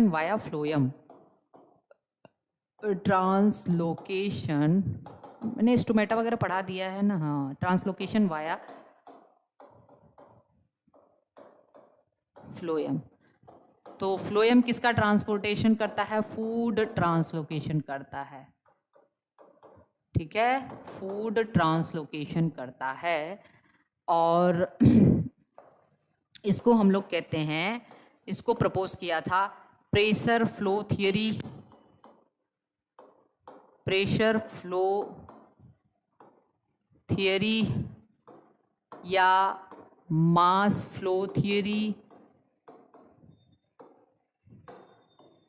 Translocation via phloem. Translocation मैंने stomata वगैरह पढ़ा दिया है ना, हाँ। Translocation via phloem. तो फ्लोएम किसका ट्रांसपोर्टेशन करता है? फूड ट्रांसलोकेशन करता है, ठीक है, फूड ट्रांसलोकेशन करता है। और इसको हम लोग कहते हैं, इसको प्रपोज किया था pressure flow theory, pressure flow theory या मास फ्लो थियरी,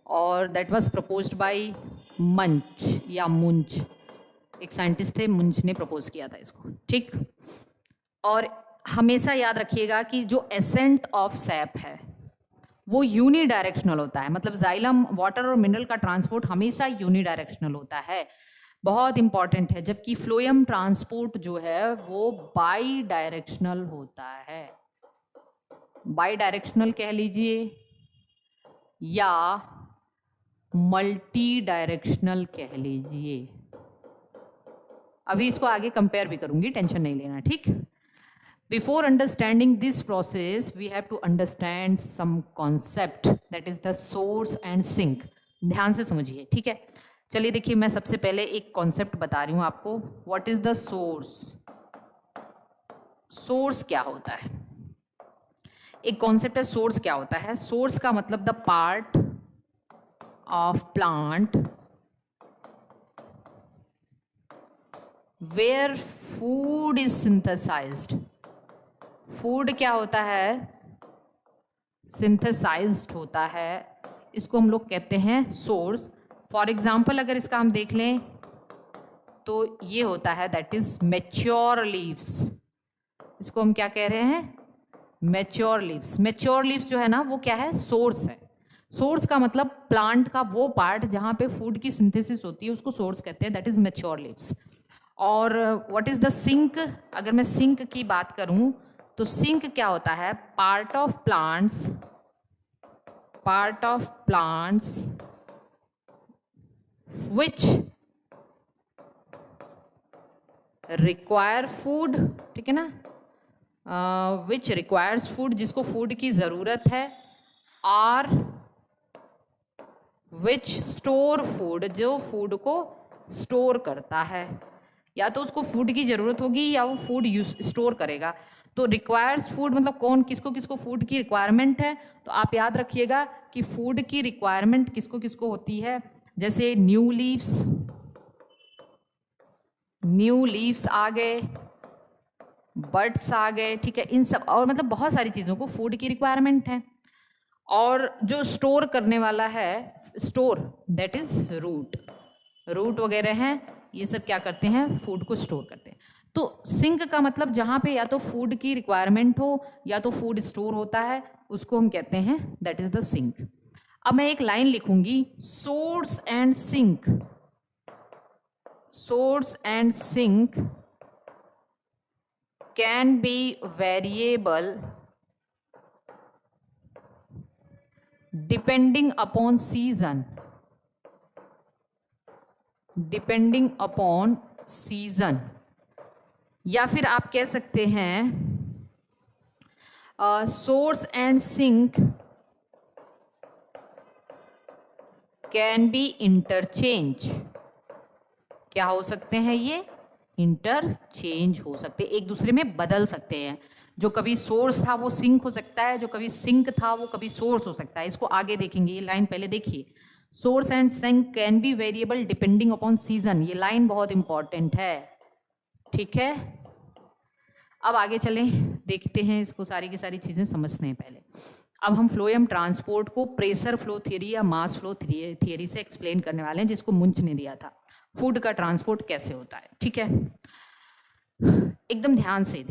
और दैट वाज प्रपोज्ड बाय मंच या मुंच, एक साइंटिस्ट थे, मुंच ने प्रपोज किया था इसको, ठीक। और हमेशा याद रखिएगा कि जो एसेंट ऑफ सैप है वो यूनिडायरेक्शनल होता है, मतलब जाइलम वाटर और मिनरल का ट्रांसपोर्ट हमेशा यूनिडायरेक्शनल होता है, बहुत इंपॉर्टेंट है। जबकि फ्लोएम ट्रांसपोर्ट जो है वो बाई डायरेक्शनल होता है, बाई डायरेक्शनल कह लीजिए या मल्टी डायरेक्शनल कह लीजिए। अभी इसको आगे कंपेयर भी करूंगी, टेंशन नहीं लेना, ठीक। Before understanding this process, we have to understand some concept, that is the source and sink. ध्यान से समझिए, ठीक है। चलिए देखिए, मैं सबसे पहले एक कॉन्सेप्ट बता रही हूँ आपको। What is the source? Source क्या होता है? एक कॉन्सेप्ट है सोर्स क्या होता है। सोर्स का मतलब the part of plant where food is synthesized. Food क्या होता है? सिंथेसाइज्ड होता है, इसको हम लोग कहते हैं सोर्स। फॉर एग्जाम्पल अगर इसका हम देख लें तो ये होता है दैट इज मैच्योर लीव्स, इसको हम क्या कह रहे हैं? Mature leaves. मैच्योर लीव्स जो है ना वो क्या है? सोर्स है। सोर्स का मतलब प्लांट का वो पार्ट जहाँ पे फूड की सिंथेसिस होती है उसको सोर्स कहते हैं, दैट इज मैच्योर लीव्स। और व्हाट इज द सिंक? अगर मैं सिंक की बात करूं तो सिंक क्या होता है? Part of plants which require food, ठीक है ना, विच रिक्वायर्स फूड, जिसको फूड की जरूरत है, और विच स्टोर फूड, जो फूड को स्टोर करता है। या तो उसको फूड की जरूरत होगी या वो फूड स्टोर करेगा। तो रिक्वायर्स फूड मतलब कौन किसको किसको फूड की रिक्वायरमेंट है। तो आप याद रखिएगा कि फूड की रिक्वायरमेंट किसको किसको होती है, जैसे न्यू लीव्स आ गए, बर्ड्स आ गए, ठीक है, इन सब, और मतलब बहुत सारी चीज़ों को फूड की रिक्वायरमेंट है। और जो स्टोर करने वाला है, स्टोर, दैट इज रूट वगैरह हैं, ये सब क्या करते हैं? फूड को स्टोर करते हैं। तो सिंक का मतलब जहाँ पे या तो फूड की रिक्वायरमेंट हो या तो फूड स्टोर होता है, उसको हम कहते हैं दैट इज द सिंक। अब मैं एक लाइन लिखूंगी, source and sink can be variable depending upon season, या फिर आप कह सकते हैं source and sink can be interchange. क्या हो सकते हैं ये? इंटरचेंज हो सकते, एक दूसरे में बदल सकते हैं। जो कभी सोर्स था वो सिंक हो सकता है, जो कभी सिंक था वो कभी सोर्स हो सकता है। इसको आगे देखेंगे, ये लाइन पहले देखिए, source and sink can be variable depending upon season, ये लाइन बहुत इंपॉर्टेंट है, ठीक है। अब आगे चलें, देखते हैं इसको, सारी की सारी चीजें समझते हैं पहले। अब हम फ्लोएम ट्रांसपोर्ट को प्रेशर फ्लो थियरी या मास फ्लो थियरी से एक्सप्लेन करने वाले हैं, जिसको मुंच ने दिया था, फूड का ट्रांसपोर्ट कैसे होता है, ठीक है। एकदम ध्यान से।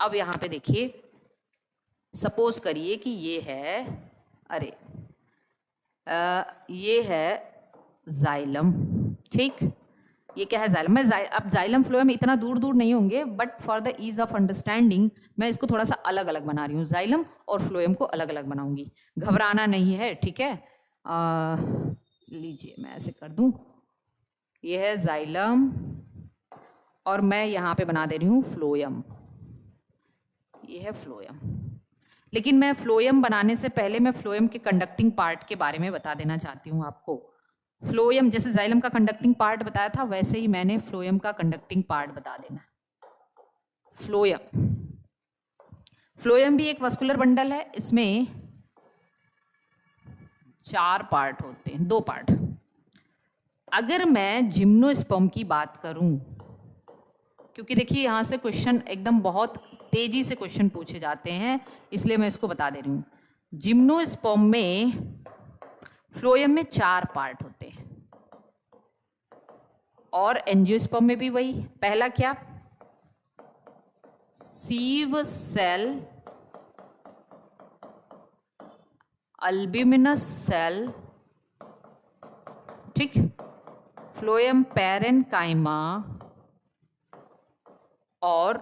अब यहाँ पे देखिए, सपोज करिए कि ये है, ये है जाइलम, ठीक। ये क्या है जाइलम। अब जाइलम फ्लोएम इतना दूर दूर नहीं होंगे, but for the ease of understanding मैं इसको थोड़ा सा अलग अलग बना रही हूँ, जाइलम और फ्लोएम को अलग अलग बनाऊंगी, घबराना नहीं है, ठीक है। लीजिए मैं ऐसे कर दूं, ये है जाइलम और मैं यहाँ पे बना दे रही हूँ फ्लोएम, ये है फ्लोएम। लेकिन मैं फ्लोएम बनाने से पहले मैं फ्लोएम के कंडक्टिंग पार्ट के बारे में बता देना चाहती हूँ आपको। फ्लोएम जैसे जाइलम का कंडक्टिंग पार्ट बताया था, वैसे ही मैंने फ्लोएम का कंडक्टिंग पार्ट बता देना। फ्लोएम, फ्लोएम भी एक वस्कुलर बंडल है, इसमें 4 पार्ट होते हैं, 2 पार्ट। अगर मैं जिम्नोस्पर्म की बात करूं, क्योंकि देखिए यहाँ से क्वेश्चन एकदम बहुत तेजी से क्वेश्चन पूछे जाते हैं, इसलिए मैं इसको बता दे रही हूँ। जिम्नोस्पर्म में फ्लोएम में 4 पार्ट होते हैं और एंजियोस्पर्म में भी वही। पहला क्या, सीव सेल, अल्ब्यूमिनस सेल, ठीक, फ्लोएम पैरेन्काइमा और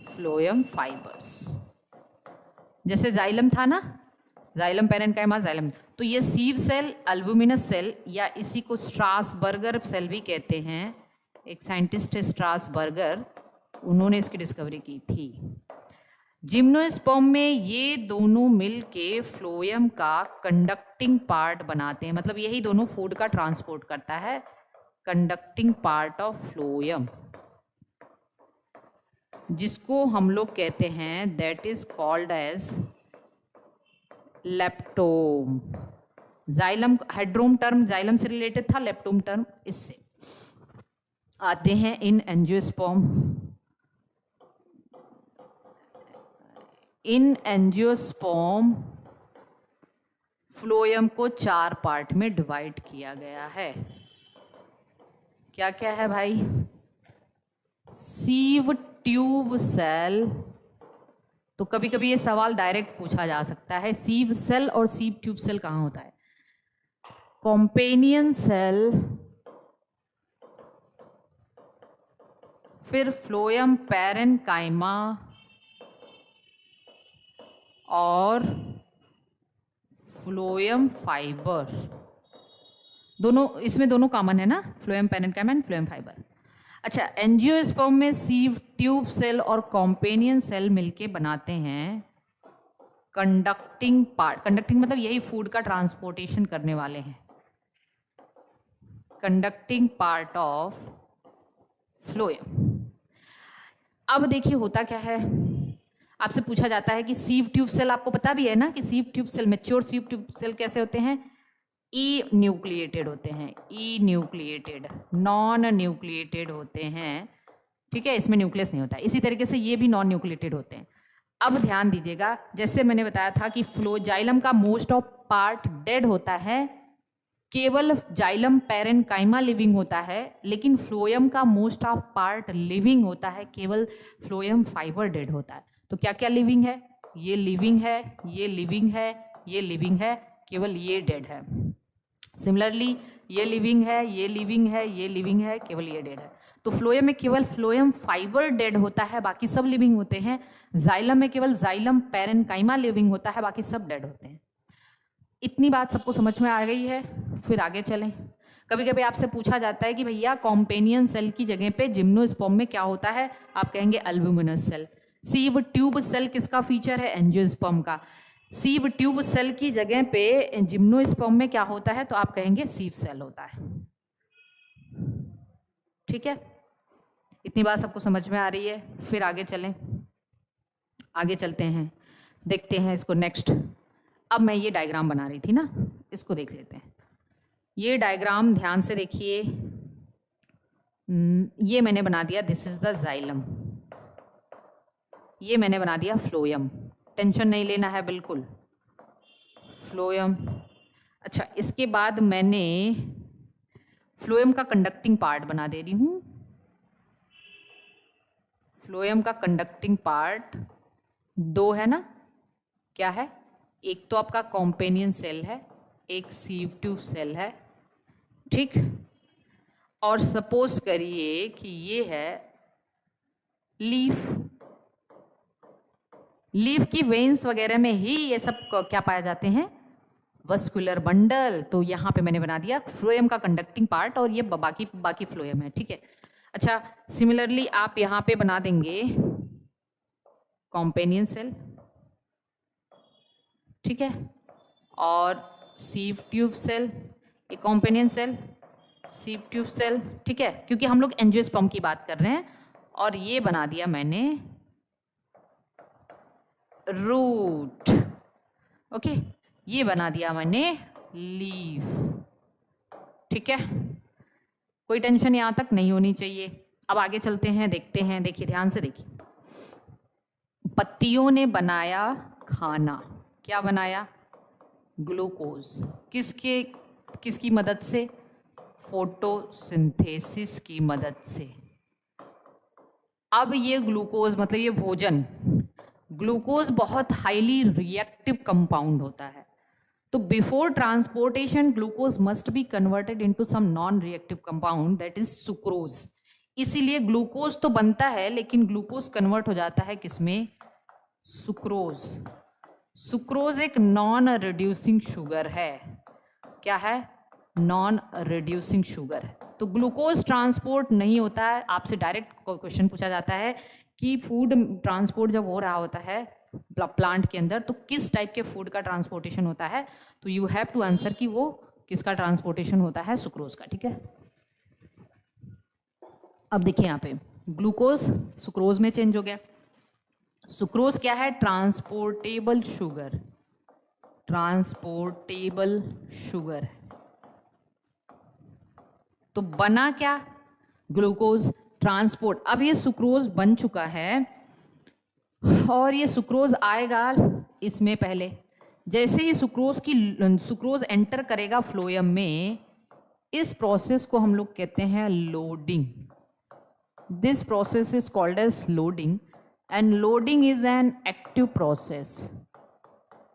फ्लोएम फाइबर्स। जैसे जाइलम था ना, जाइलम पैरेन्काइमा जाइलम, तो ये सीव सेल, अल्ब्यूमिनस सेल, या इसी को स्ट्रासबर्गर सेल भी कहते हैं, एक साइंटिस्ट है स्ट्रासबर्गर, उन्होंने इसकी डिस्कवरी की थी। जिम्नोस्पर्म में ये दोनों मिलके फ्लोएम का कंडक्टिंग पार्ट बनाते हैं, मतलब यही दोनों फूड का ट्रांसपोर्ट करता है, कंडक्टिंग पार्ट ऑफ फ्लोएम, जिसको हम लोग कहते हैं that is called as leptome. Xylem hadrome term xylem से रिलेटेड था, लेप्टोम टर्म इससे। आते हैं इन एंजियोस्पर्म। इन एंजियोस्पर्म फ्लोएम को 4 पार्ट में डिवाइड किया गया है। क्या क्या है भाई, सीव ट्यूब सेल, तो कभी कभी ये सवाल डायरेक्ट पूछा जा सकता है, सीव सेल और सीव ट्यूब सेल कहाँ होता है। कॉम्पेनियन सेल, फिर फ्लोएम पैरेन्काइमा और फ्लोएम फाइबर। दोनों इसमें दोनों कॉमन है ना, phloem parenchyma and phloem fibre. अच्छा, एंजियोस्पर्म में सीव ट्यूब सेल और कॉम्पेनियन सेल मिलके बनाते हैं कंडक्टिंग पार्ट। कंडक्टिंग मतलब यही फूड का ट्रांसपोर्टेशन करने वाले हैं, कंडक्टिंग पार्ट ऑफ फ्लोएम। अब देखिए होता क्या है, आपसे पूछा जाता है कि सीव ट्यूब सेल, आपको पता भी है ना कि sieve tube cell, mature sieve tube cell कैसे होते हैं, ई न्यूक्लिएटेड होते हैं, ई न्यूक्लिएटेड, नॉन न्यूक्लिएटेड होते हैं, ठीक है, इसमें न्यूक्लियस नहीं होता है। इसी तरीके से ये भी नॉन न्यूक्लिएटेड होते हैं। अब ध्यान दीजिएगा, जैसे मैंने बताया था कि जाइलम का मोस्ट ऑफ पार्ट डेड होता है, केवल जाइलम पैरेन्काइमा लिविंग होता है, लेकिन फ्लोएम का मोस्ट ऑफ पार्ट लिविंग होता है, केवल फ्लोएम फाइबर डेड होता है। तो क्या क्या लिविंग है, ये लिविंग है, ये लिविंग है, ये लिविंग है, केवल ये डेड है। सिमिलरली ये लिविंग है, ये लिविंग है, ये लिविंग है, केवल ये डेड है। तो फ्लोएम में केवल फ्लोएम फाइबर डेड होता है, बाकी सब लिविंग होते हैं। जाइलम में केवल जाइलम पैरेन्काइमा लिविंग होता है, बाकी सब डेड होते हैं। इतनी बात सबको समझ में आ गई है, फिर आगे चलें। कभी कभी आपसे पूछा जाता है कि भैया कॉम्पेनियन सेल की जगह पे जिम्नोस्पर्म में क्या होता है, आप कहेंगे albuminous cell. Sieve tube cell किसका फीचर है, एंजियोस्पर्म का। सीव ट्यूब सेल की जगह पे जिम्नोस्पर्म में क्या होता है, तो आप कहेंगे सीव सेल होता है, ठीक है। इतनी बात सबको समझ में आ रही है, फिर आगे चलें, आगे चलते हैं, देखते हैं इसको नेक्स्ट। अब मैं ये डायग्राम बना रही थी ना, इसको देख लेते हैं। ये डायग्राम ध्यान से देखिए, ये मैंने बना दिया, दिस इज द जाइलम, ये मैंने बना दिया फ्लोएम, टेंशन नहीं लेना है बिल्कुल, फ्लोएम। अच्छा, इसके बाद मैंने फ्लोएम का कंडक्टिंग पार्ट बना दे रही हूँ। फ्लोएम का कंडक्टिंग पार्ट 2 है ना, क्या है, एक तो आपका कॉम्पेनियन सेल है, एक सीव ट्यूब सेल है, ठीक। और सपोज करिए कि ये है लीफ। लीफ की वेन्स वगैरह में ही ये सब क्या पाए जाते हैं, वस्कुलर बंडल। तो यहाँ पे मैंने बना दिया फ्लोएम का कंडक्टिंग पार्ट और ये बाकी फ्लोएम है, ठीक है। अच्छा, सिमिलरली आप यहाँ पे बना देंगे कॉम्पेनियन सेल, ठीक है, और सीव ट्यूब सेल, एक companion cell, sieve tube cell, ठीक है, क्योंकि हम लोग एंजियोस्पर्म की बात कर रहे हैं। और ये बना दिया मैंने रूट, ओके, ये बना दिया मैंने लीफ, ठीक है। कोई टेंशन यहाँ तक नहीं होनी चाहिए। अब आगे चलते हैं, देखते हैं, देखिए ध्यान से देखिए। पत्तियों ने बनाया खाना, क्या बनाया, ग्लूकोज, किसकी मदद से, फोटोसिंथेसिस की मदद से। अब ये ग्लूकोज मतलब ये भोजन, ग्लूकोज बहुत हाईली रिएक्टिव कंपाउंड होता है, तो before transportation glucose must be converted into some non reactive compound that is sucrose. इसीलिए ग्लूकोज तो बनता है लेकिन ग्लूकोज कन्वर्ट हो जाता है किसमें, सुक्रोज। सुक्रोज एक नॉन रिड्यूसिंग शुगर है, क्या है, नॉन रिड्यूसिंग शुगर है। तो ग्लूकोज ट्रांसपोर्ट नहीं होता है। आपसे डायरेक्ट क्वेश्चन पूछा जाता है कि फूड ट्रांसपोर्ट जब हो रहा होता है प्लांट के अंदर तो किस टाइप के फूड का ट्रांसपोर्टेशन होता है, तो यू हैव टू आंसर कि वो किसका ट्रांसपोर्टेशन होता है, सुक्रोज का, ठीक है। अब देखिए यहाँ पे ग्लूकोज सुक्रोज में चेंज हो गया। सुक्रोज क्या है, ट्रांसपोर्टेबल शुगर, ट्रांसपोर्टेबल शुगर। तो बना क्या, ग्लूकोज ट्रांसपोर्ट। अब ये सुक्रोज बन चुका है और ये सुक्रोज आएगा इसमें पहले। जैसे ही सुक्रोज एंटर करेगा फ्लोएम में, इस प्रोसेस को हम लोग कहते हैं loading. This process is called as loading and loading is an active process.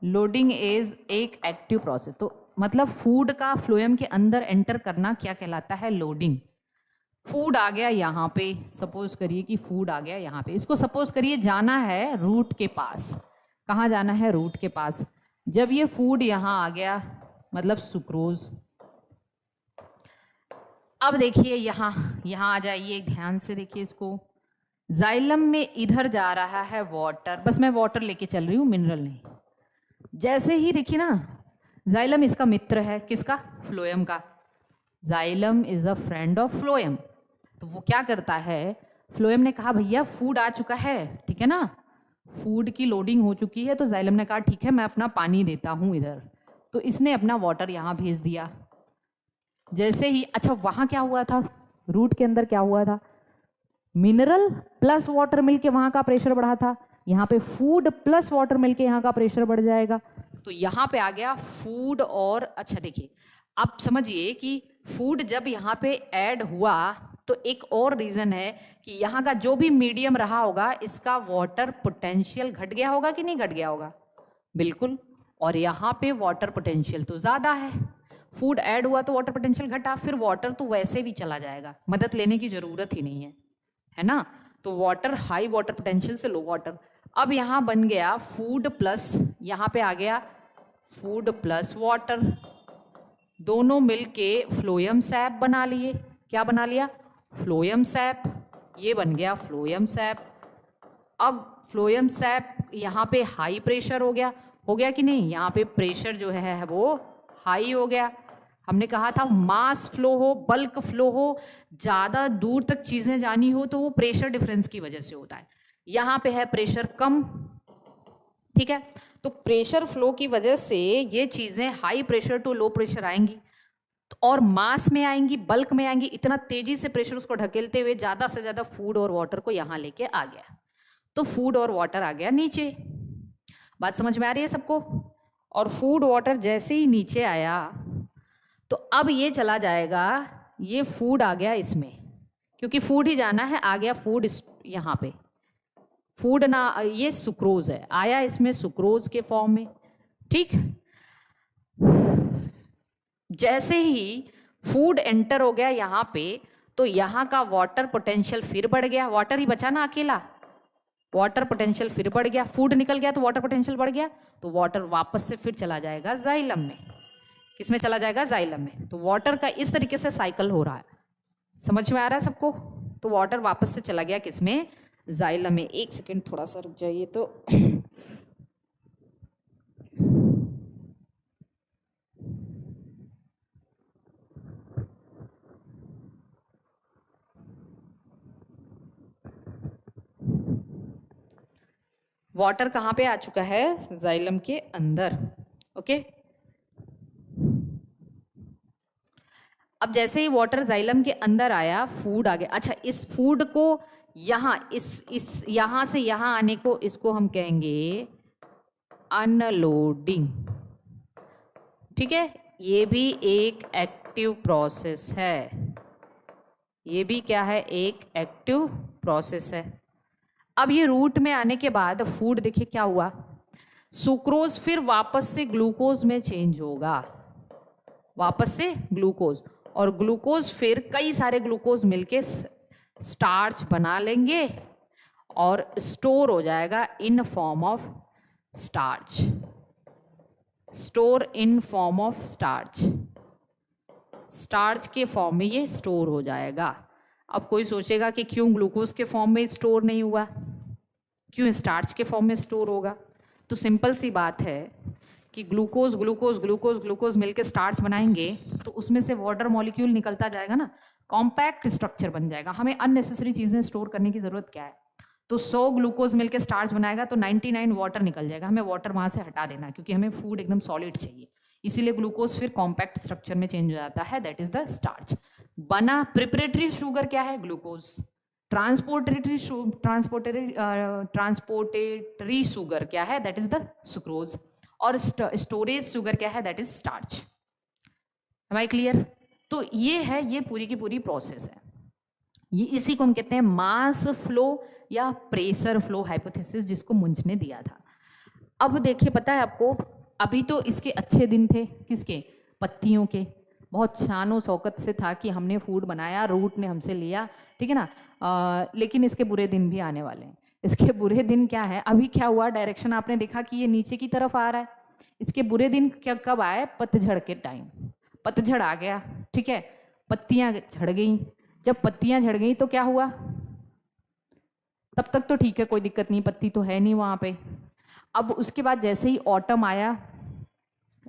Loading is एक एक्टिव प्रोसेस। तो मतलब फूड का फ्लोएम के अंदर एंटर करना क्या कहलाता है, लोडिंग। फूड आ गया यहाँ पे, सपोज करिए कि फूड आ गया यहाँ पे, इसको सपोज करिए जाना है रूट के पास। कहाँ जाना है, रूट के पास। जब ये फूड यहाँ आ गया मतलब सुक्रोज। अब देखिए यहाँ आ जाइए, ध्यान से देखिए इसको। जाइलम में इधर जा रहा है वाटर, बस मैं वाटर लेके चल रही हूँ, मिनरल नहीं। जैसे ही देखिए ना, जाइलम इसका मित्र है, किसका, फ्लोएम का। Xylem is a friend of phloem. तो वो क्या करता है, फ्लोएम ने कहा भैया फूड आ चुका है, ठीक है ना, फूड की लोडिंग हो चुकी है। तो जाइलम ने कहा ठीक है मैं अपना पानी देता हूँ इधर। तो इसने अपना वाटर यहाँ भेज दिया। जैसे ही, अच्छा वहाँ क्या हुआ था, रूट के अंदर क्या हुआ था, मिनरल प्लस वाटर मिलके वहाँ का प्रेशर बढ़ा था। यहाँ पे फूड प्लस वाटर मिलके यहाँ का प्रेशर बढ़ जाएगा। तो यहाँ पे आ गया फूड और, अच्छा देखिए आप समझिए कि फूड जब यहाँ पे ऐड हुआ तो एक और रीजन है कि यहाँ का जो भी मीडियम रहा होगा इसका वाटर पोटेंशियल घट गया होगा कि नहीं घट गया होगा, बिल्कुल। और यहाँ पे वाटर पोटेंशियल तो ज़्यादा है, फूड ऐड हुआ तो वाटर पोटेंशियल घटा, फिर वाटर तो वैसे भी चला जाएगा, मदद लेने की ज़रूरत ही नहीं है ना। तो वाटर हाई वाटर पोटेंशियल से लो वाटर। अब यहाँ बन गया फूड प्लस, यहाँ पे आ गया फूड प्लस वाटर, दोनों मिलके फ्लोएम सैप बना लिए। क्या बना लिया, फ्लोएम सैप। ये बन गया फ्लोएम सैप। अब फ्लोएम सैप यहाँ पे हाई प्रेशर हो गया कि नहीं, यहाँ पे प्रेशर जो है वो हाई हो गया। हमने कहा था मास फ्लो हो, बल्क फ्लो हो, ज़्यादा दूर तक चीज़ें जानी हो तो वो प्रेशर डिफरेंस की वजह से होता है। यहाँ पे है प्रेशर कम, ठीक है। तो प्रेशर फ्लो की वजह से ये चीज़ें high pressure to low pressure आएंगी और मास में आएंगी, बल्क में आएंगी। इतना तेजी से प्रेशर उसको ढकेलते हुए ज़्यादा से ज़्यादा फूड और वाटर को यहाँ लेके आ गया। तो फूड और वाटर आ गया नीचे। बात समझ में आ रही है सबको। और फूड वाटर जैसे ही नीचे आया तो अब ये चला जाएगा, ये फूड आ गया इसमें, क्योंकि फूड ही जाना है, आ गया फूड यहाँ पे। फूड ना, ये सुक्रोज है, आया इसमें सुक्रोज के फॉर्म में, ठीक। जैसे ही फूड एंटर हो गया यहाँ पे तो यहाँ का वाटर पोटेंशियल फिर बढ़ गया, वाटर ही बचा ना अकेला, वाटर पोटेंशियल फिर बढ़ गया, फूड निकल गया तो वाटर पोटेंशियल बढ़ गया, तो वाटर वापस से फिर चला जाएगा जाइलम में। किसमें चला जाएगा? जाइलम में। तो वाटर का इस तरीके से साइकिल हो रहा है, समझ में आ रहा है सबको? तो वाटर वापस से चला गया किसमें? जाइलम में। एक सेकेंड थोड़ा सा रुक जाइए। तो वाटर कहाँ पे आ चुका है? जाइलम के अंदर। ओके, अब जैसे ही वाटर जाइलम के अंदर आया, फूड आ गया। अच्छा, इस फूड को यहाँ इस यहाँ से यहाँ आने को, इसको हम कहेंगे अनलोडिंग। ठीक है, ये भी एक एक्टिव प्रोसेस है, ये भी क्या है? एक एक्टिव प्रोसेस है। अब ये रूट में आने के बाद फूड देखिए क्या हुआ, सुक्रोज फिर वापस से ग्लूकोज में चेंज होगा, वापस से ग्लूकोज, और ग्लूकोज फिर कई सारे ग्लूकोज मिलके स्टार्च बना लेंगे और स्टोर हो जाएगा in form of starch, store in form of starch, starch के फॉर्म में ये स्टोर हो जाएगा। अब कोई सोचेगा कि क्यों ग्लूकोज के फॉर्म में स्टोर नहीं हुआ, क्यों स्टार्च के फॉर्म में स्टोर होगा? तो सिंपल सी बात है कि ग्लूकोज ग्लूकोज ग्लूकोज ग्लूकोज मिलके स्टार्च बनाएंगे तो उसमें से वाटर मॉलिक्यूल निकलता जाएगा ना, कॉम्पैक्ट स्ट्रक्चर बन जाएगा। हमें अननेसेसरी चीज़ें स्टोर करने की ज़रूरत क्या है? तो 100 ग्लूकोज मिलके स्टार्च बनाएगा तो 99 वाटर निकल जाएगा। हमें वाटर वहाँ से हटा देना है क्योंकि हमें फूड एकदम सॉलिड चाहिए, इसीलिए ग्लूकोज फिर कॉम्पैक्ट स्ट्रक्चर में चेंज हो जाता है, दैट इज द स्टार्च। बना प्रिपरेटरी शुगर क्या है? ग्लूकोज। ट्रांसपोर्टेटरी शुगर क्या है? That is the sucrose. और स्टोरेज शुगर क्या है? That is starch. Am I clear? तो ये है, ये पूरी की पूरी प्रोसेस है। ये इसी को हम कहते हैं मास फ्लो या प्रेशर फ्लो हाइपोथेसिस, जिसको मुंज ने दिया था। अब देखिए, पता है आपको, अभी तो इसके अच्छे दिन थे, किसके? पत्तियों के। बहुत शानो शौकत से था कि हमने फूड बनाया, रूट ने हमसे लिया, ठीक है ना। लेकिन इसके बुरे दिन भी आने वाले हैं। इसके बुरे दिन क्या है? अभी क्या हुआ, डायरेक्शन आपने देखा कि ये नीचे की तरफ आ रहा है। इसके बुरे दिन क्या कब आए? पतझड़ के टाइम। पतझड़ आ गया, ठीक है, पत्तियां झड़ गई। जब पत्तियां झड़ गई तो क्या हुआ? तब तक तो ठीक है, कोई दिक्कत नहीं, पत्ती तो है नहीं वहाँ पे। अब उसके बाद जैसे ही ऑटम आया,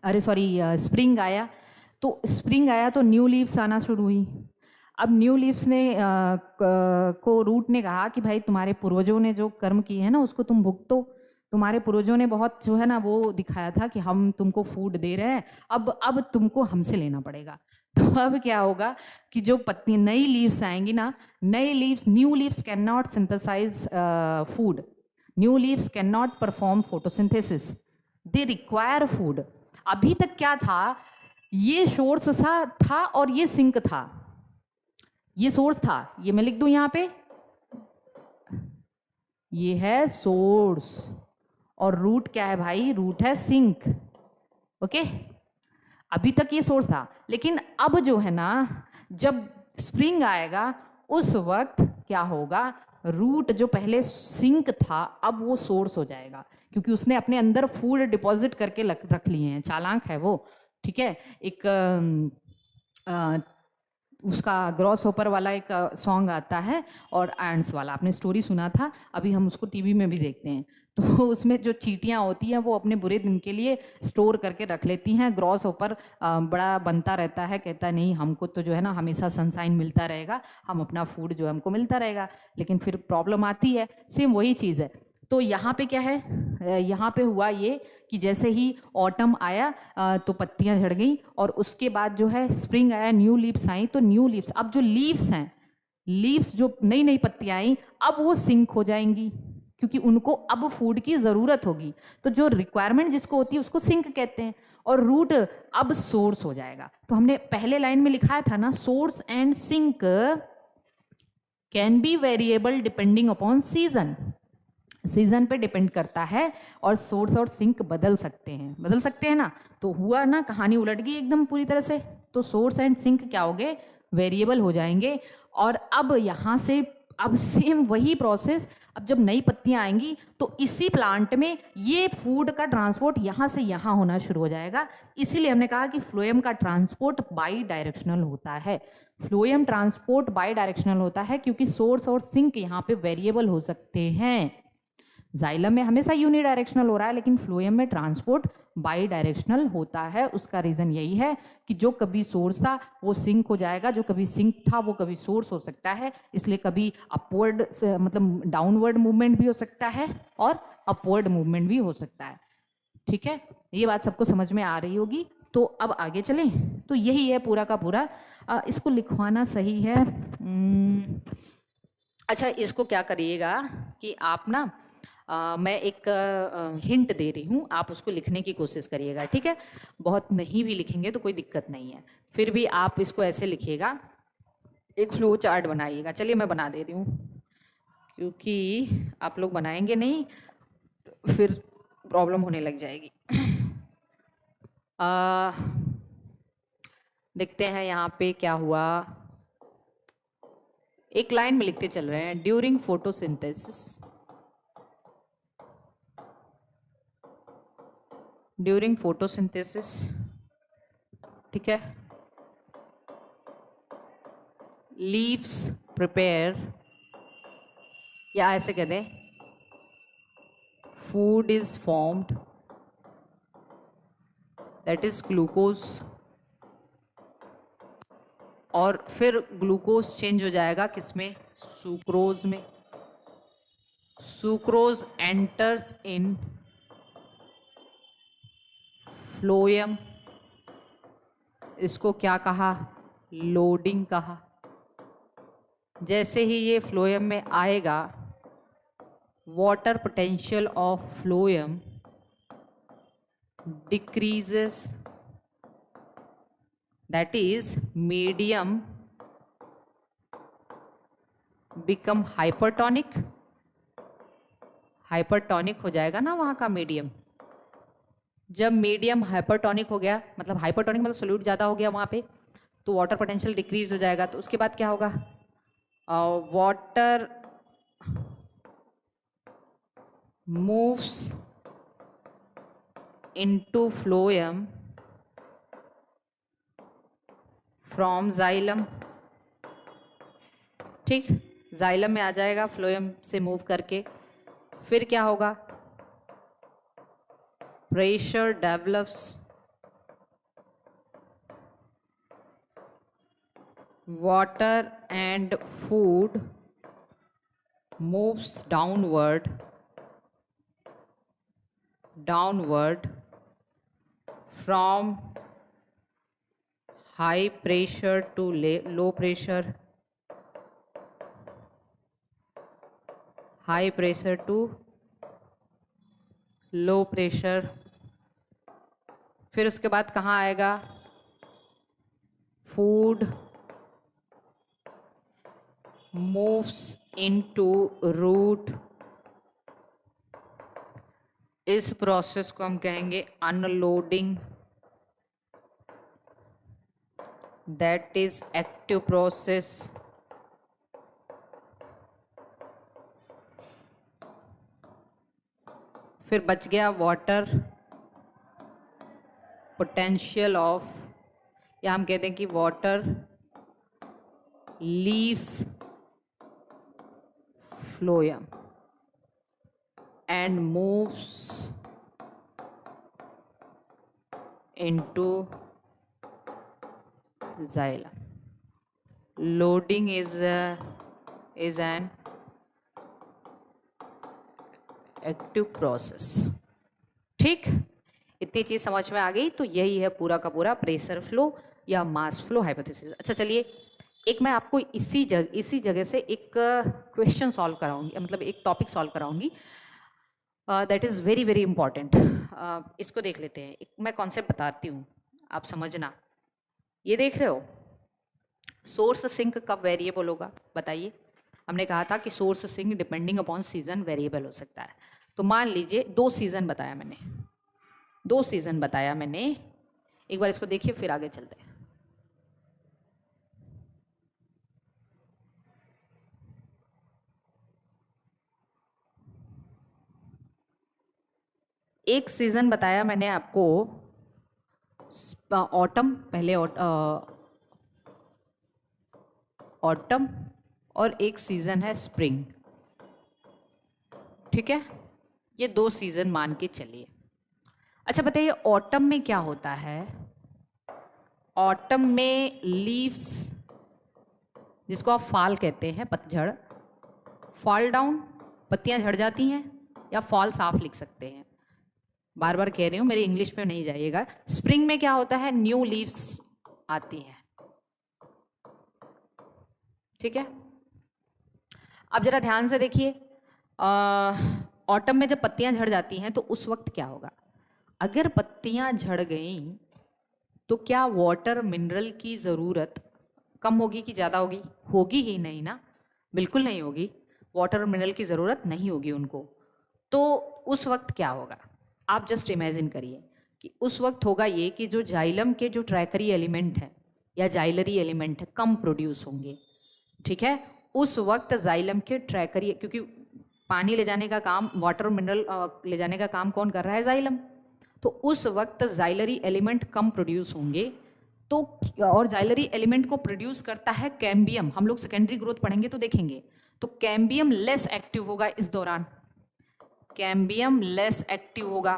अरे सॉरी स्प्रिंग आया, तो स्प्रिंग आया तो न्यू लीव्स आना शुरू हुई। अब न्यू लीव्स ने को रूट ने कहा कि भाई तुम्हारे पूर्वजों ने जो कर्म किए हैं ना उसको तुम भुगतो। तुम्हारे पूर्वजों ने बहुत जो है ना वो दिखाया था कि हम तुमको फूड दे रहे हैं, अब तुमको हमसे लेना पड़ेगा। तो अब क्या होगा कि जो पत्ती नई लीव्स आएंगी ना, नई leaves, new leaves cannot synthesize food, new leaves cannot perform photosynthesis, they require food. अभी तक क्या था? ये सोर्स था और ये सिंक था, ये सोर्स था, ये मैं लिख दूं यहाँ पे, ये है सोर्स, और रूट क्या है भाई? रूट है सिंक। ओके, अभी तक ये सोर्स था, लेकिन अब जो है ना, जब स्प्रिंग आएगा उस वक्त क्या होगा? रूट जो पहले सिंक था अब वो सोर्स हो जाएगा, क्योंकि उसने अपने अंदर फूड डिपॉजिट करके रख लिए हैं, चालाक है वो, ठीक है। एक उसका ग्रॉस होपर वाला एक सॉन्ग आता है और एंड्स वाला, आपने स्टोरी सुना था, अभी हम उसको टीवी में भी देखते हैं। तो उसमें जो चींटियाँ होती हैं वो अपने बुरे दिन के लिए स्टोर करके रख लेती हैं। ग्रॉस होपर बड़ा बनता रहता है, कहता है नहीं हमको तो जो है ना हमेशा सनशाइन मिलता रहेगा, हम अपना फूड जो है हमको मिलता रहेगा, लेकिन फिर प्रॉब्लम आती है। सेम वही चीज़ है। तो यहाँ पे क्या है? यहाँ पे हुआ ये कि जैसे ही ऑटम आया तो पत्तियां झड़ गई, और उसके बाद जो है स्प्रिंग आया, न्यू लीव्स आई। तो न्यू लीव्स, अब जो लीव्स हैं, लीव्स जो नई नई पत्तियां आई, अब वो सिंक हो जाएंगी क्योंकि उनको अब फूड की ज़रूरत होगी। तो जो रिक्वायरमेंट जिसको होती है उसको सिंक कहते हैं, और रूट अब सोर्स हो जाएगा। तो हमने पहले लाइन में लिखाया था ना, source and sink can be variable depending upon season. Season पे डिपेंड करता है, और सोर्स और सिंक बदल सकते हैं ना। तो हुआ ना, कहानी उलट गई एकदम पूरी तरह से। तो सोर्स एंड सिंक क्या हो गए? वेरिएबल हो जाएंगे। और अब यहाँ से अब सेम वही प्रोसेस, अब जब नई पत्तियां आएंगी तो इसी प्लांट में ये फूड का ट्रांसपोर्ट यहाँ से यहाँ होना शुरू हो जाएगा। इसीलिए हमने कहा कि फ्लोएम का ट्रांसपोर्ट बाई डायरेक्शनल होता है। फ्लोएम ट्रांसपोर्ट बाई डायरेक्शनल होता है क्योंकि सोर्स और सिंक यहाँ पे वेरिएबल हो सकते हैं। जाइलम में हमेशा यूनिडायरेक्शनल हो रहा है, लेकिन फ्लोएम में ट्रांसपोर्ट बाई डायरेक्शनल होता है। उसका रीज़न यही है कि जो कभी सोर्स था वो सिंक हो जाएगा, जो कभी सिंक था वो कभी सोर्स हो सकता है। इसलिए कभी अपवर्ड मतलब डाउनवर्ड मूवमेंट भी हो सकता है और अपवर्ड मूवमेंट भी हो सकता है। ठीक है, ये बात सबको समझ में आ रही होगी। तो अब आगे चलें। तो यही है पूरा का पूरा। इसको लिखवाना सही है। अच्छा, इसको क्या करिएगा कि आप ना मैं एक हिंट दे रही हूँ, आप उसको लिखने की कोशिश करिएगा। ठीक है, बहुत नहीं भी लिखेंगे तो कोई दिक्कत नहीं है, फिर भी आप इसको ऐसे लिखिएगा, एक फ्लो चार्ट बनाइएगा। चलिए मैं बना दे रही हूँ, क्योंकि आप लोग बनाएंगे नहीं फिर प्रॉब्लम होने लग जाएगी। देखते हैं यहाँ पे क्या हुआ। एक लाइन में लिखते चल रहे हैं, ड्यूरिंग फोटोसिंथेसिस, ड्यूरिंग फोटोसिंथेसिस। ठीक है, लीव्स प्रिपेयर, या ऐसे कह दें, food is formed, that is glucose, और फिर ग्लूकोज चेंज हो जाएगा किसमें, सुक्रोज में। सुक्रोज एंटर्स इन फ्लोएम, इसको क्या कहा, लोडिंग कहा। जैसे ही ये फ्लोएम में आएगा, water potential of phloem decreases, that is medium become hypertonic. Hypertonic हो जाएगा ना वहाँ का मीडियम। जब मीडियम हाइपरटोनिक हो गया, मतलब हाइपरटोनिक मतलब सोल्यूट ज़्यादा हो गया वहाँ पे, तो वाटर पोटेंशियल डिक्रीज हो जाएगा। तो उसके बाद क्या होगा, water moves into phloem from xylem. ठीक, जाइलम में आ जाएगा फ्लोएम से मूव करके। फिर क्या होगा, pressure develops, water and food moves downward from high pressure to low pressure, high pressure to low pressure। फिर उसके बाद कहाँ आएगा, food moves into root। इस प्रोसेस को हम कहेंगे unloading, that is active process. फिर बच गया वाटर पोटेंशियल ऑफ, या हम कहते हैं कि water leaves phloem and moves into xylem. Loading is an active process। ठीक, इतनी चीज समझ में आ गई। तो यही है पूरा का पूरा प्रेशर फ्लो या मास फ्लो हाइपोथेसिस। अच्छा चलिए, एक मैं आपको इसी जगह से एक क्वेश्चन सॉल्व कराऊंगी, मतलब एक टॉपिक सॉल्व कराऊंगी, that is very very important. इसको देख लेते हैं। एक मैं कॉन्सेप्ट बताती हूँ, आप समझना। ये देख रहे हो, सोर्स सिंक कब वेरिएबल होगा बताइए। हमने कहा था कि source sink depending upon season variable हो सकता है। तो मान लीजिए 2 सीज़न बताया मैंने, 2 सीज़न बताया मैंने। एक बार इसको देखिए फिर आगे चलते हैं। एक सीजन बताया मैंने आपको ऑटम, पहले ऑटम, और एक सीजन है स्प्रिंग। ठीक है, ये 2 सीजन मान के चलिए। अच्छा बताइए ऑटम में क्या होता है? ऑटम में लीव्स, जिसको आप फॉल कहते हैं, पतझड़, फॉल डाउन, पत्तियां झड़ जाती हैं, या फॉल साफ लिख सकते हैं, बार बार कह रही हूँ, मेरी इंग्लिश में नहीं जाइएगा। स्प्रिंग में क्या होता है? न्यू लीव्स आती हैं। ठीक है, अब जरा ध्यान से देखिए, ऑटम में जब पत्तियां झड़ जाती हैं तो उस वक्त क्या होगा? अगर पत्तियां झड़ गईं तो क्या वाटर मिनरल की ज़रूरत कम होगी कि ज़्यादा होगी? होगी ही नहीं ना, बिल्कुल नहीं होगी। वाटर मिनरल की ज़रूरत नहीं होगी उनको। तो उस वक्त क्या होगा? आप जस्ट इमेजिन करिए कि उस वक्त होगा ये कि जो जाइलम के जो ट्रैकरी एलिमेंट हैं या जाइलरी एलिमेंट है, कम प्रोड्यूस होंगे। ठीक है, उस वक्त जाइलम के ट्रैकरी, क्योंकि पानी ले जाने का काम, वाटर मिनरल ले जाने का काम कौन कर रहा है? जाइलम। तो उस वक्त जाइलरी एलिमेंट कम प्रोड्यूस होंगे। तो और जाइलरी एलिमेंट को प्रोड्यूस करता है कैम्बियम। हम लोग सेकेंडरी ग्रोथ पढ़ेंगे तो देखेंगे। तो कैम्बियम लेस एक्टिव होगा इस दौरान, कैम्बियम लेस एक्टिव होगा।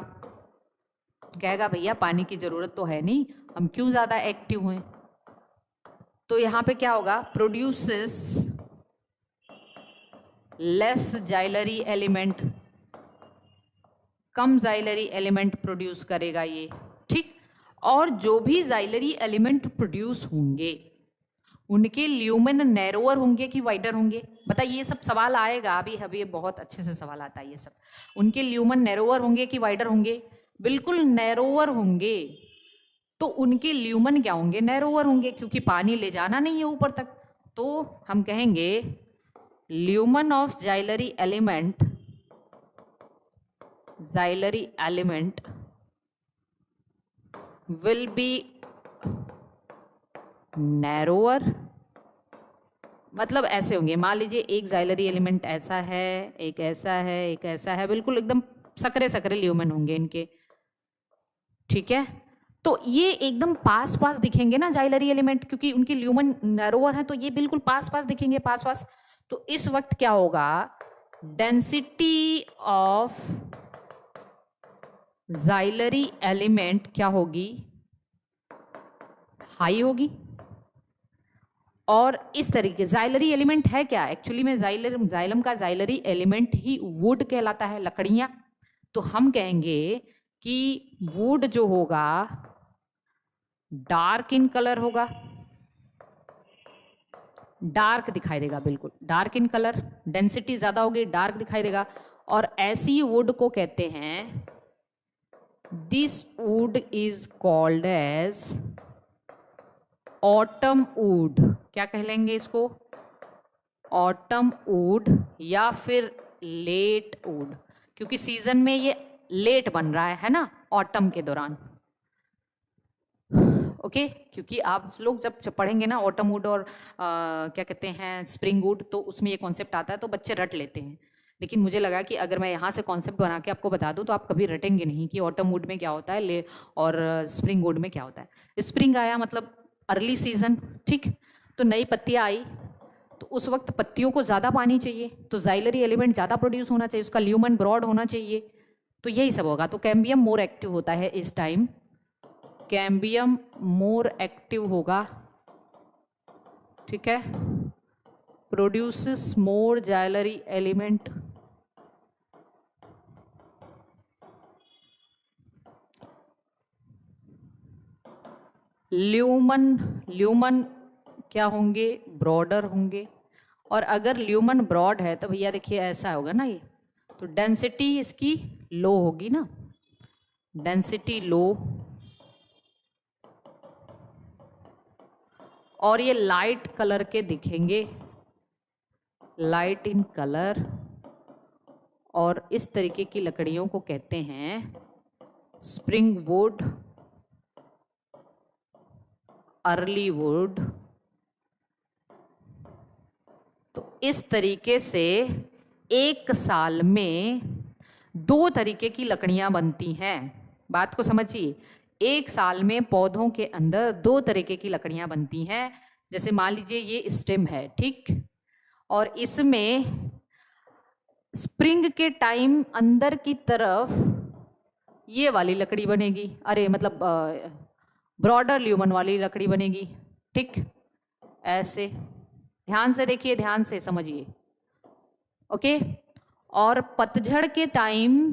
कहेगा भैया पानी की जरूरत तो है नहीं, हम क्यों ज्यादा एक्टिव हुए? तो यहां पे क्या होगा? प्रोड्यूसेस लेस जाइलरी एलिमेंट, कम जाइलरी एलिमेंट प्रोड्यूस करेगा ये। ठीक, और जो भी जाइलरी एलिमेंट प्रोड्यूस होंगे उनके ल्यूमेन नैरोअर होंगे कि वाइडर होंगे? बताइए, ये सब सवाल आएगा अभी अभी, बहुत अच्छे से सवाल आता है ये सब। उनके ल्यूमेन नैरोअर होंगे कि वाइडर होंगे? बिल्कुल नैरोअर होंगे। तो उनके ल्यूमन क्या होंगे? नैरोअर होंगे, क्योंकि पानी ले जाना नहीं है ऊपर तक। तो हम कहेंगे lumen of xylary element, xylary element will be narrower. मतलब ऐसे होंगे, मान लीजिए एक जाइलरी एलिमेंट ऐसा है, एक ऐसा है, एक ऐसा है, बिल्कुल एकदम सकरे सकरे ल्यूमन होंगे इनके। ठीक है, तो ये एकदम पास पास दिखेंगे ना जाइलरी एलिमेंट, क्योंकि उनकी ल्यूमन नैरोअर है, तो ये बिल्कुल पास पास दिखेंगे, पास पास। तो इस वक्त क्या होगा? डेंसिटी ऑफ जाइलरी एलिमेंट क्या होगी? हाई होगी। और इस तरीके जाइलरी एलिमेंट है क्या एक्चुअली में? जाइलम का जाइलरी एलिमेंट ही वुड कहलाता है, लकड़ियां। तो हम कहेंगे कि वुड जो होगा डार्क इन कलर होगा, डार्क दिखाई देगा, बिल्कुल डार्क इन कलर। डेंसिटी ज्यादा होगी, डार्क दिखाई देगा। और ऐसी वुड को कहते हैं, this wood is called as autumn wood. क्या कह लेंगे इसको? ऑटम वुड या फिर लेट वुड, क्योंकि सीजन में ये लेट बन रहा है ना, ऑटम के दौरान। ओके, क्योंकि आप लोग जब पढ़ेंगे ना ऑटम वुड और क्या कहते हैं स्प्रिंग वुड, तो उसमें ये कॉन्सेप्ट आता है तो बच्चे रट लेते हैं। लेकिन मुझे लगा कि अगर मैं यहाँ से कॉन्सेप्ट बना के आपको बता दूँ तो आप कभी रटेंगे नहीं कि ऑटम वुड में क्या होता है ले और स्प्रिंग वुड में क्या होता है। स्प्रिंग आया मतलब अर्ली सीजन। ठीक, तो नई पत्तियाँ आई, तो उस वक्त पत्तियों को ज़्यादा पानी चाहिए, तो जाइलरी एलिमेंट ज़्यादा प्रोड्यूस होना चाहिए, उसका ल्यूमन ब्रॉड होना चाहिए, तो यही सब होगा। तो कैम्बियम मोर एक्टिव होता है इस टाइम, कैम्बियम मोर एक्टिव होगा। ठीक है, प्रोड्यूसेस मोर जाइलरी एलिमेंट। ल्यूमन क्या होंगे? ब्रॉडर होंगे। और अगर ल्यूमन ब्रॉड है तो भैया देखिए ऐसा होगा ना ये, तो डेंसिटी इसकी लो होगी ना, डेंसिटी लो। और ये लाइट कलर के दिखेंगे, लाइट इन कलर। और इस तरीके की लकड़ियों को कहते हैं स्प्रिंग वुड, अर्ली वुड। तो इस तरीके से एक साल में 2 तरीके की लकड़ियां बनती हैं। बात को समझिए, 1 साल में पौधों के अंदर 2 तरीके की लकड़ियां बनती हैं। जैसे मान लीजिए ये स्टेम है, ठीक, और इसमें स्प्रिंग के टाइम अंदर की तरफ ये वाली लकड़ी बनेगी, अरे मतलब ब्रॉडर ल्यूमन वाली लकड़ी बनेगी, ठीक, ऐसे। ध्यान से देखिए, ध्यान से समझिए, ओके। और पतझड़ के टाइम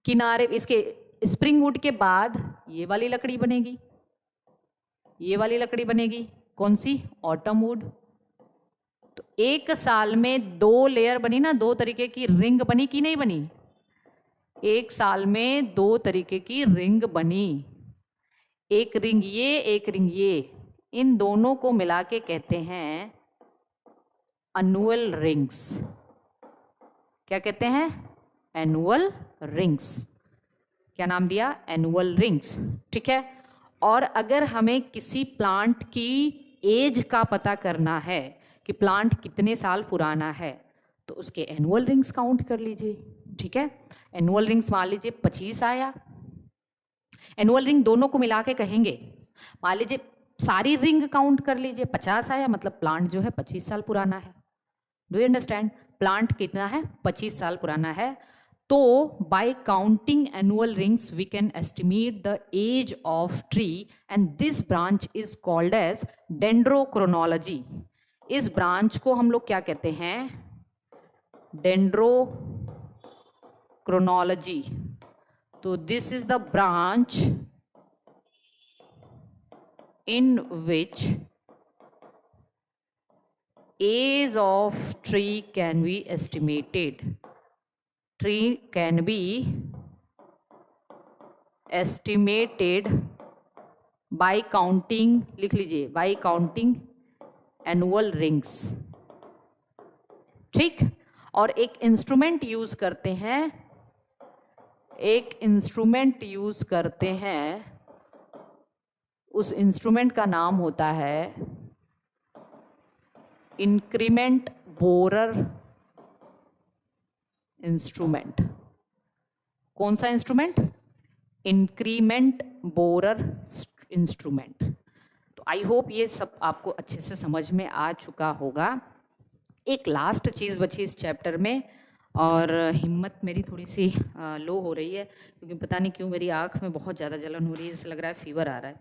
किनारे इसके स्प्रिंग वुड के बाद ये वाली लकड़ी बनेगी, ये वाली लकड़ी बनेगी, कौन सी? Autumn would. तो 1 साल में 2 लेयर बनी ना, 2 तरीके की रिंग बनी कि नहीं बनी? 1 साल में 2 तरीके की रिंग बनी, एक रिंग ये, एक रिंग ये, इन दोनों को मिला के कहते हैं एनुअल रिंग्स। क्या कहते हैं? Annual rings. क्या नाम दिया? एनुअल रिंग्स, ठीक है। और अगर हमें किसी प्लांट की एज का पता करना है कि प्लांट कितने साल पुराना है, तो उसके एनुअल रिंग्स काउंट कर लीजिए, ठीक है। एनुअल रिंग्स मान लीजिए 25 आया। एनुअल रिंग दोनों को मिला के कहेंगे, मान लीजिए सारी रिंग काउंट कर लीजिए, 50 आया, मतलब प्लांट जो है 25 साल पुराना है। Do you understand? प्लांट कितना है? 25 साल पुराना है। तो by counting annual rings we can estimate the age of tree and this branch is called as dendrochronology. इस ब्रांच को हम लोग क्या कहते हैं? डेंड्रोक्रोनोलॉजी। तो this is the branch in which age of tree can be estimated. Tree can be estimated by counting, लिख लीजिए, by counting annual rings, ठीक। और एक इंस्ट्रूमेंट यूज करते हैं, एक इंस्ट्रूमेंट यूज करते हैं, उस इंस्ट्रूमेंट का नाम होता है इंक्रीमेंट बोरर इंस्ट्रूमेंट। कौन सा इंस्ट्रूमेंट? Increment borer instrument. तो आई होप ये सब आपको अच्छे से समझ में आ चुका होगा। एक लास्ट चीज़ बची इस चैप्टर में, और हिम्मत मेरी थोड़ी सी लो हो रही है, क्योंकि पता नहीं क्यों मेरी आँख में बहुत ज़्यादा जलन हो रही है, जैसे लग रहा है फीवर आ रहा है।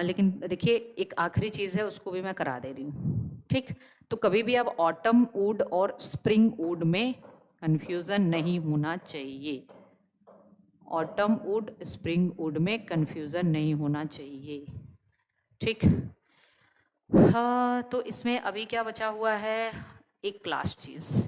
लेकिन देखिए, एक आखिरी चीज़ है, उसको भी मैं करा दे रही हूँ, ठीक। तो कभी भी अब ऑटम वुड और स्प्रिंग वुड में कन्फ्यूज़न नहीं होना चाहिए। ऑटम वुड, स्प्रिंग वुड में कन्फ्यूज़न नहीं होना चाहिए, ठीक। हाँ, तो इसमें अभी क्या बचा हुआ है? एक लास्ट चीज़,